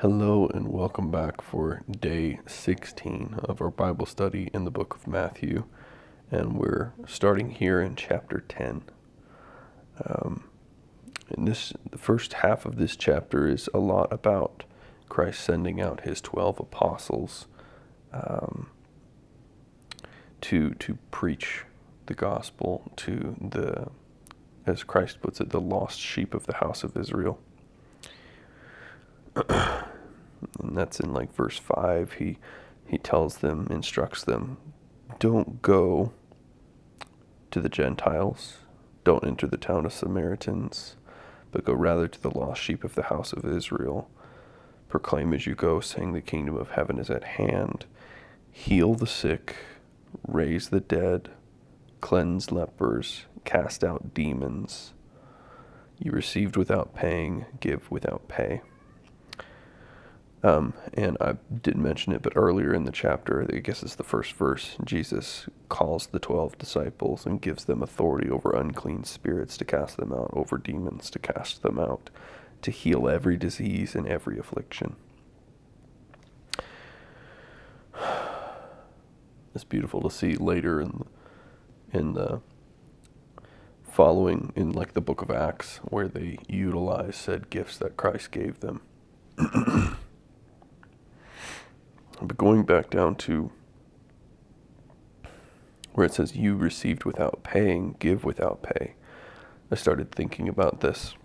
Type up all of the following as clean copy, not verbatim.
Hello and welcome back for day 16 of our Bible study in the book of Matthew. And we're starting here in chapter 10. The first half of this chapter is a lot about Christ sending out his 12 apostles to preach the gospel to the, as Christ puts it, the lost sheep of the house of Israel. And that's in like verse 5. He tells them, instructs them, don't go to the Gentiles, don't enter the town of Samaritans, but go rather to the lost sheep of the house of Israel. Proclaim as you go, saying the kingdom of heaven is at hand. Heal the sick, raise the dead, cleanse lepers, cast out demons. You received without paying, give without pay. And I didn't mention it, but earlier in the chapter, I guess it's the first verse, Jesus calls the 12 disciples and gives them authority over unclean spirits to cast them out, over demons to cast them out, to heal every disease and every affliction. It's beautiful to see later in the following, in like the book of Acts, where they utilize said gifts that Christ gave them. But going back down to where it says, you received without paying, give without pay, I started thinking about this.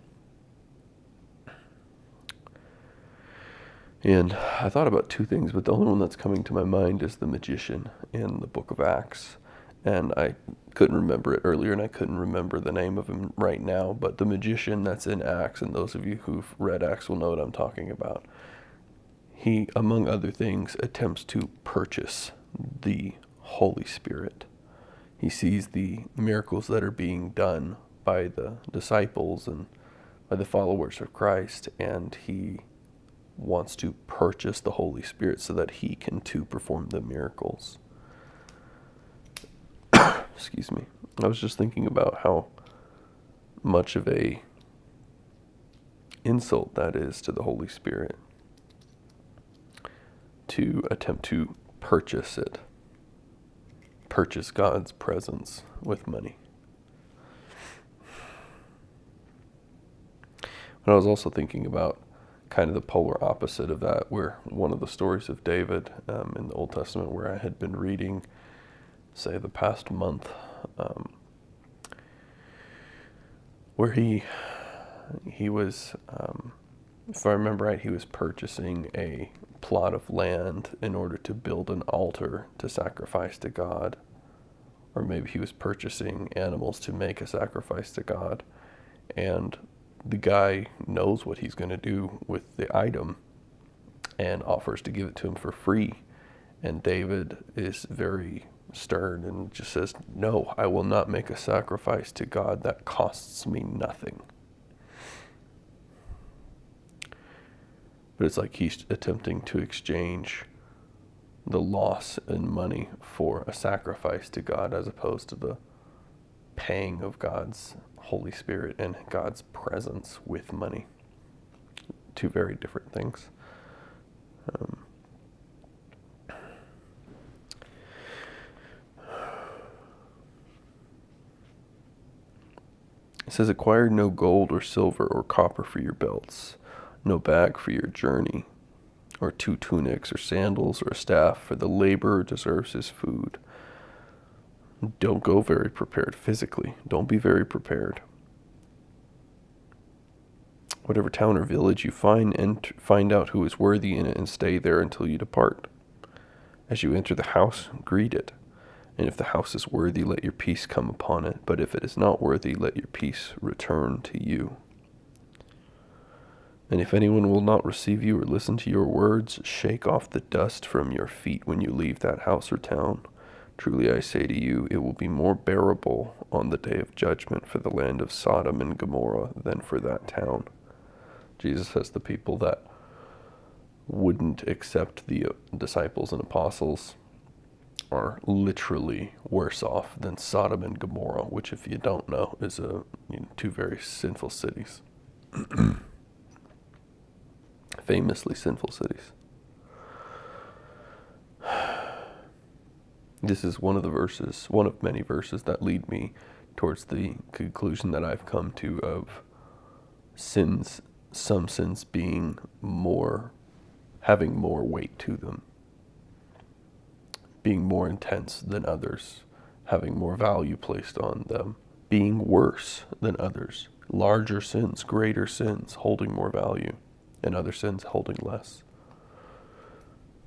And I thought about two things, but the only one that's coming to my mind is the magician in the book of Acts. And I couldn't remember it earlier, and I couldn't remember the name of him right now, but the magician that's in Acts, and those of you who've read Acts will know what I'm talking about. He, among other things, attempts to purchase the Holy Spirit. He sees the miracles that are being done by the disciples and by the followers of Christ, and he wants to purchase the Holy Spirit so that he can too perform the miracles. Excuse me. I was just thinking about how much of a insult that is to the Holy Spirit, to attempt to purchase it, purchase God's presence with money. But I was also thinking about kind of the polar opposite of that, where one of the stories of David in the Old Testament, where I had been reading, say, the past month, where he was, if I remember right, he was purchasing a plot of land in order to build an altar to sacrifice to God. Or maybe he was purchasing animals to make a sacrifice to God. And the guy knows what he's going to do with the item and offers to give it to him for free. And David is very stern and just says, no, I will not make a sacrifice to God that costs me nothing. But it's like he's attempting to exchange the loss in money for a sacrifice to God, as opposed to the paying of God's Holy Spirit and God's presence with money. Two very different things. It says, acquire no gold or silver or copper for your belts, no bag for your journey, or 2 tunics or sandals or a staff, for the laborer deserves his food. Don't go very prepared physically. Don't be very prepared. Whatever town or village you find out who is worthy in it, and stay there until you depart. As you enter the house, greet it. And if the house is worthy, let your peace come upon it. But if it is not worthy, let your peace return to you. And if anyone will not receive you or listen to your words, shake off the dust from your feet when you leave that house or town. Truly I say to you, it will be more bearable on the day of judgment for the land of Sodom and Gomorrah than for that town. Jesus says the people that wouldn't accept the disciples and apostles are literally worse off than Sodom and Gomorrah, which, if you don't know, is two very sinful cities. famously sinful cities. This is one of many verses that lead me towards the conclusion that I've come to of some sins having more weight to them, being more intense than others, having more value placed on them, being worse than others, larger sins, greater sins, holding more value, and other sins holding less.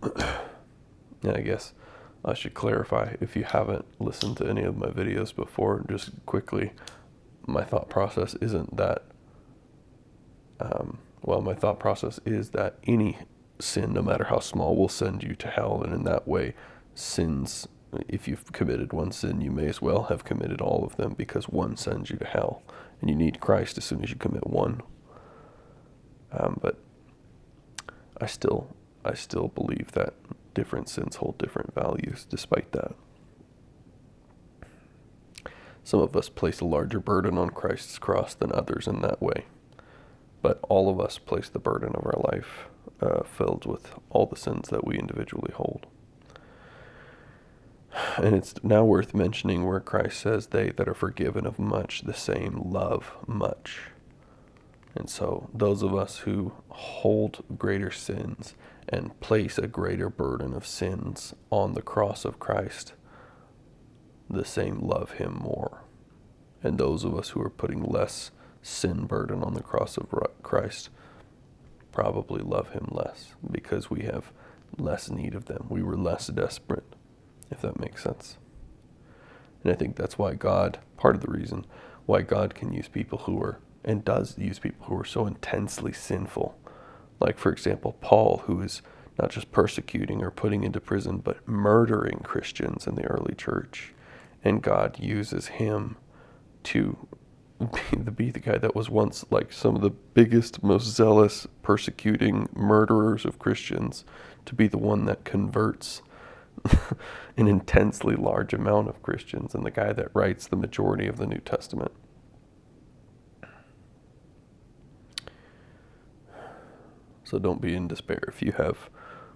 And I guess I should clarify, if you haven't listened to any of my videos before, just quickly, my thought process isn't that, my thought process is that any sin, no matter how small, will send you to hell. And in that way, sins, if you've committed one sin, you may as well have committed all of them, because one sends you to hell. And you need Christ as soon as you commit one. But I still believe that different sins hold different values despite that. Some of us place a larger burden on Christ's cross than others in that way. But all of us place the burden of our life filled with all the sins that we individually hold. And it's now worth mentioning where Christ says, "They that are forgiven of much, the same love much." And so those of us who hold greater sins and place a greater burden of sins on the cross of Christ, the same love him more. And those of us who are putting less sin burden on the cross of Christ probably love him less, because we have less need of them. We were less desperate, if that makes sense. And I think that's why part of the reason why God can use people who are, and does use people who are so intensely sinful. Like, for example, Paul, who is not just persecuting or putting into prison, but murdering Christians in the early church. And God uses him to be the guy that was once like some of the biggest, most zealous, persecuting murderers of Christians, to be the one that converts an intensely large amount of Christians, and the guy that writes the majority of the New Testament. So don't be in despair if you have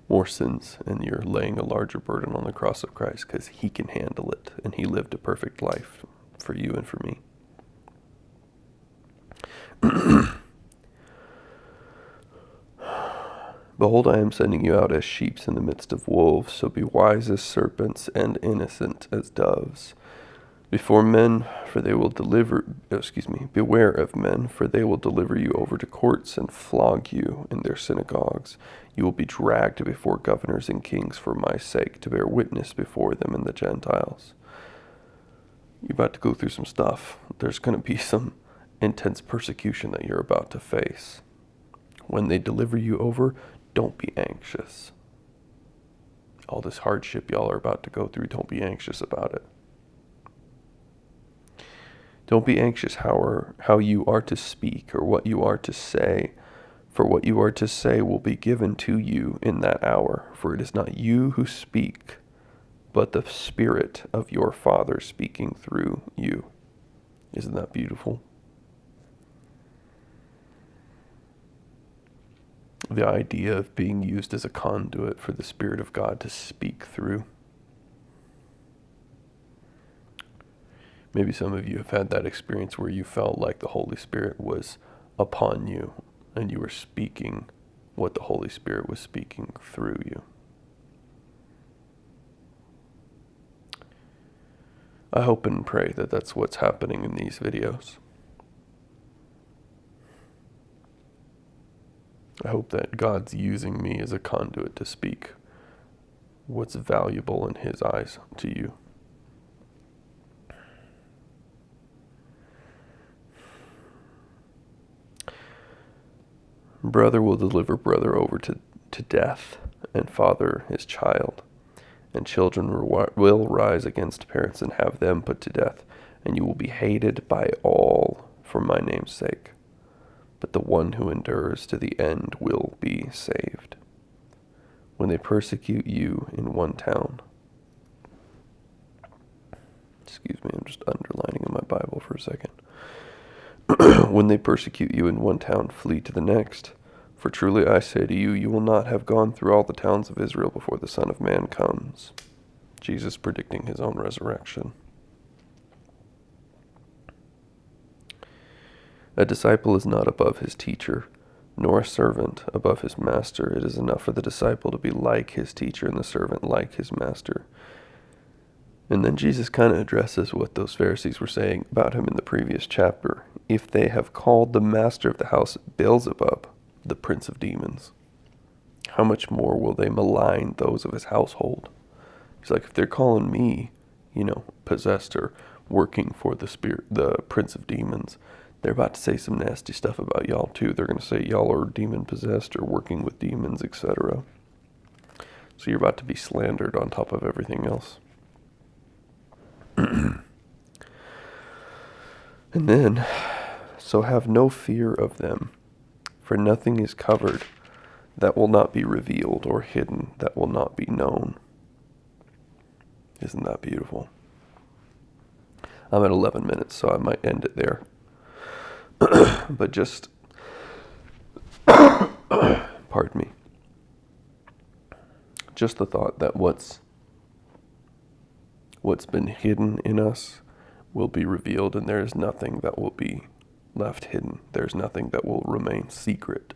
more sins and you're laying a larger burden on the cross of Christ, because he can handle it, and he lived a perfect life for you and for me. Behold, I am sending you out as sheep in the midst of wolves, so be wise as serpents and innocent as doves. Beware of men, for they will deliver you over to courts and flog you in their synagogues. You will be dragged before governors and kings for my sake, to bear witness before them and the Gentiles. You're about to go through some stuff. There's going to be some intense persecution that you're about to face. When they deliver you over, don't be anxious. All this hardship y'all are about to go through, don't be anxious about it. Don't be anxious how you are to speak or what you are to say, for what you are to say will be given to you in that hour. For it is not you who speak, but the Spirit of your Father speaking through you. Isn't that beautiful? The idea of being used as a conduit for the Spirit of God to speak through. Maybe some of you have had that experience where you felt like the Holy Spirit was upon you and you were speaking what the Holy Spirit was speaking through you. I hope and pray that that's what's happening in these videos. I hope that God's using me as a conduit to speak what's valuable in his eyes to you. Brother will deliver brother over to death, and father his child. And children will rise against parents and have them put to death. And you will be hated by all for my name's sake. But the one who endures to the end will be saved. When they persecute you in one town. Excuse me, I'm just underlining in my Bible for a second. When they persecute you in one town, flee to the next. For truly I say to you, you will not have gone through all the towns of Israel before the Son of Man comes. Jesus predicting his own resurrection. A disciple is not above his teacher, nor a servant above his master. It is enough for the disciple to be like his teacher and the servant like his master. And then Jesus kind of addresses what those Pharisees were saying about him in the previous chapter. If they have called the master of the house Beelzebub, the prince of demons, how much more will they malign those of his household? He's like, if they're calling me, possessed or working for the prince of demons, they're about to say some nasty stuff about y'all too. They're going to say y'all are demon possessed or working with demons, etc. So you're about to be slandered on top of everything else. And then, so have no fear of them, for nothing is covered that will not be revealed, or hidden that will not be known. Isn't that beautiful? I'm at 11 minutes, so I might end it there. But just, pardon me, just the thought that what's been hidden in us will be revealed, and there is nothing that will be left hidden. There's nothing that will remain secret.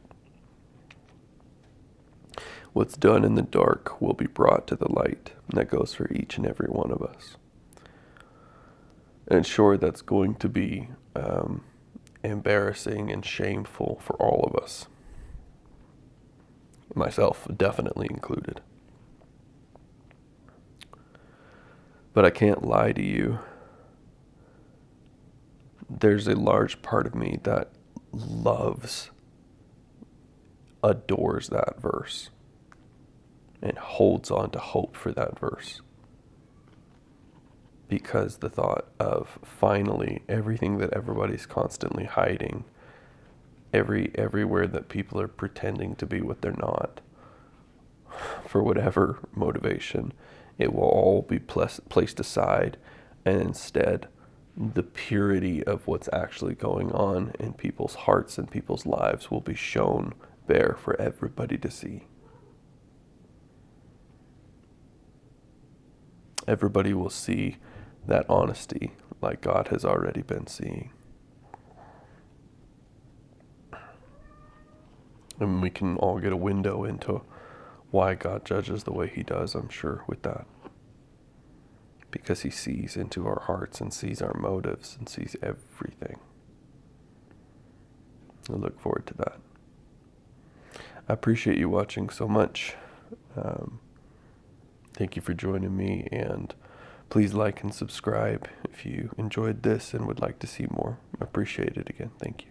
What's done in the dark will be brought to the light, and that goes for each and every one of us. And sure, that's going to be embarrassing and shameful for all of us. Myself definitely included. But I can't lie to you. There's a large part of me that adores that verse and holds on to hope for that verse. Because the thought of finally everything that everybody's constantly hiding, everywhere that people are pretending to be what they're not, for whatever motivation, it will all be placed aside, and instead the purity of what's actually going on in people's hearts and people's lives will be shown bare for everybody to see. Everybody will see that honesty like God has already been seeing. And we can all get a window into why God judges the way he does, I'm sure, with that. Because he sees into our hearts and sees our motives and sees everything. I look forward to that. I appreciate you watching so much. Thank you for joining me, and please like and subscribe if you enjoyed this and would like to see more. I appreciate it again. Thank you.